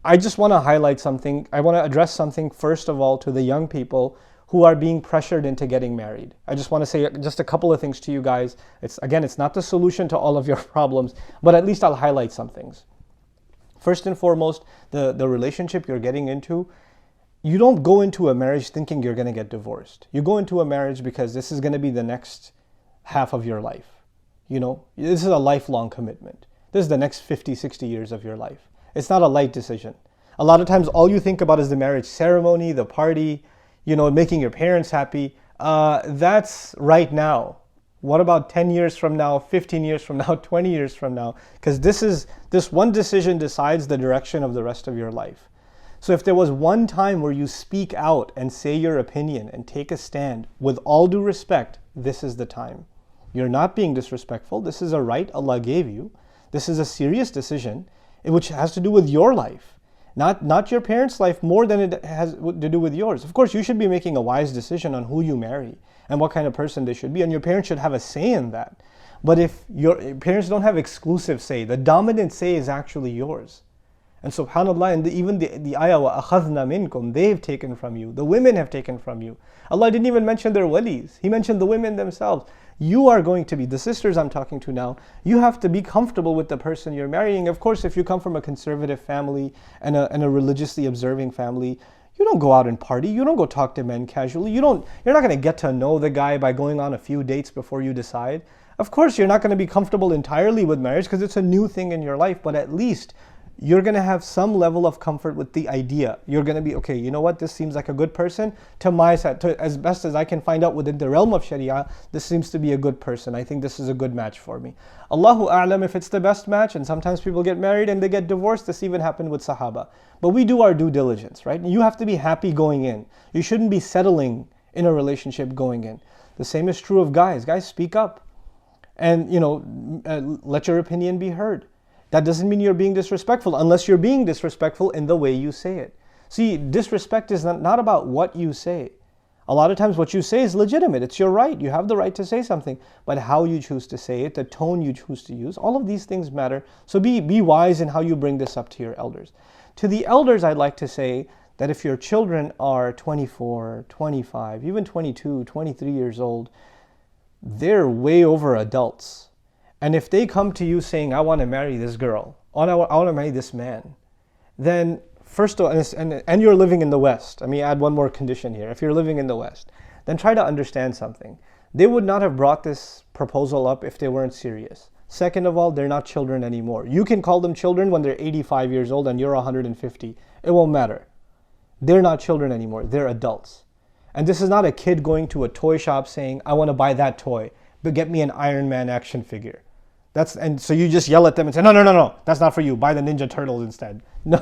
I just want to highlight something. I want to address something first of all to the young people who are being pressured into getting married. I just want to say just a couple of things to you guys. It's not the solution to all of your problems, but at least I'll highlight some things. First and foremost, the relationship you're getting into, you don't go into a marriage thinking you're going to get divorced. You go into a marriage because this is going to be the next half of your life. This is a lifelong commitment. This is the next 50, 60 years of your life. It's not a light decision. A lot of times all you think about is the marriage ceremony, the party, making your parents happy. That's right now. What about 10 years from now, 15 years from now, 20 years from now? Because this one decision decides the direction of the rest of your life. So if there was one time where you speak out and say your opinion and take a stand, with all due respect, this is the time. You're not being disrespectful. This is a right Allah gave you. This is a serious decision which has to do with your life. Not your parents' life more than it has to do with yours. Of course, you should be making a wise decision on who you marry and what kind of person they should be, and your parents should have a say in that. But if your parents don't have exclusive say, the dominant say is actually yours. And subhanAllah, and even the ayah, وَأَخَذْنَا مِنْكُمْ, they've taken from you. The women have taken from you. Allah didn't even mention their walis. He mentioned the women themselves. You are going to be, the sisters I'm talking to now, you have to be comfortable with the person you're marrying. Of course, if you come from a conservative family and a religiously observing family, you don't go out and party. You don't go talk to men casually. You're not going to get to know the guy by going on a few dates before you decide. Of course, you're not going to be comfortable entirely with marriage because it's a new thing in your life, but at least you're going to have some level of comfort with the idea. You're going to be, okay, you know what, this seems like a good person. To my side, as best as I can find out within the realm of Sharia, this seems to be a good person. I think this is a good match for me. Allahu A'lam if it's the best match, and sometimes people get married and they get divorced. This even happened with Sahaba. But we do our due diligence, right? You have to be happy going in. You shouldn't be settling in a relationship going in. The same is true of guys. Guys, speak up and, let your opinion be heard. That doesn't mean you're being disrespectful unless you're being disrespectful in the way you say it. See, disrespect is not about what you say. A lot of times what you say is legitimate. It's your right. You have the right to say something. But how you choose to say it, the tone you choose to use, all of these things matter. So be wise in how you bring this up to your elders. To the elders, I'd like to say that if your children are 24, 25, even 22, 23 years old, they're way over adults. And if they come to you saying, I want to marry this girl, I want to marry this man, then first of all, and you're living in the West, let me add one more condition here. If you're living in the West, then try to understand something. They would not have brought this proposal up if they weren't serious. Second of all, they're not children anymore. You can call them children when they're 85 years old and you're 150. It won't matter. They're not children anymore. They're adults. And this is not a kid going to a toy shop saying, I want to buy that toy, but get me an Iron Man action figure. And so you just yell at them and say, no, that's not for you. Buy the Ninja Turtles instead. No.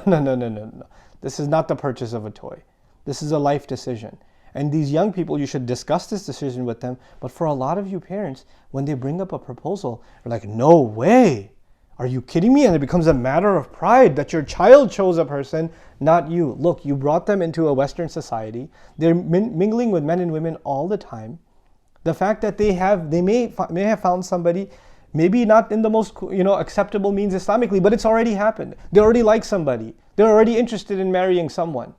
This is not the purchase of a toy. This is a life decision. And these young people, you should discuss this decision with them. But for a lot of you parents, when they bring up a proposal, you're like, no way. Are you kidding me? And it becomes a matter of pride that your child chose a person, not you. Look, you brought them into a Western society. They're mingling with men and women all the time. The fact that they may have found somebody, maybe not in the most acceptable means Islamically, but it's already happened. They already like somebody. They're already interested in marrying someone.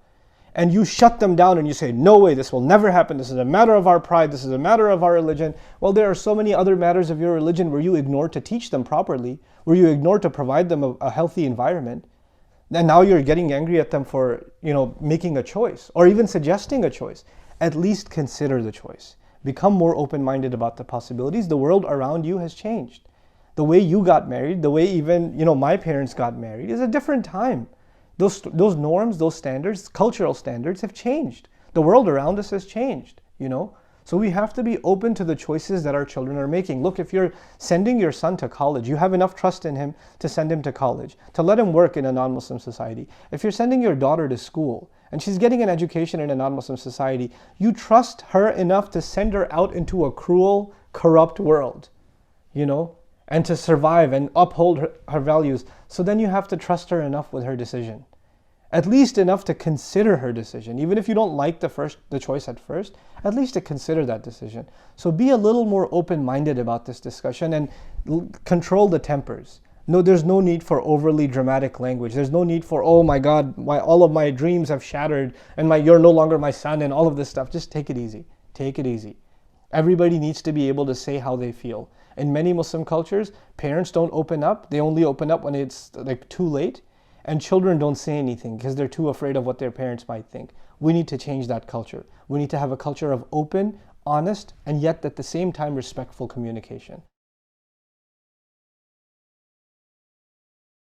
And you shut them down and you say, no way, this will never happen. This is a matter of our pride. This is a matter of our religion. Well, there are so many other matters of your religion where you ignore to teach them properly, where you ignore to provide them a healthy environment. And now you're getting angry at them for, making a choice or even suggesting a choice. At least consider the choice. Become more open-minded about the possibilities. The world around you has changed. The way you got married, the way even, my parents got married is a different time. Those norms, those standards, cultural standards have changed. The world around us has changed, So we have to be open to the choices that our children are making. Look, if you're sending your son to college, you have enough trust in him to send him to college, to let him work in a non-Muslim society. If you're sending your daughter to school and she's getting an education in a non-Muslim society, you trust her enough to send her out into a cruel, corrupt world, and to survive and uphold her values. So then you have to trust her enough with her decision. At least enough to consider her decision. Even if you don't like the choice at first, at least to consider that decision. So be a little more open-minded about this discussion and control the tempers. No, there's no need for overly dramatic language. There's no need for, oh my God, all of my dreams have shattered and you're no longer my son and all of this stuff. Just take it easy. Take it easy. Everybody needs to be able to say how they feel. In many Muslim cultures, parents don't open up. They only open up when it's like too late. And children don't say anything because they're too afraid of what their parents might think. We need to change that culture. We need to have a culture of open, honest, and yet at the same time respectful communication.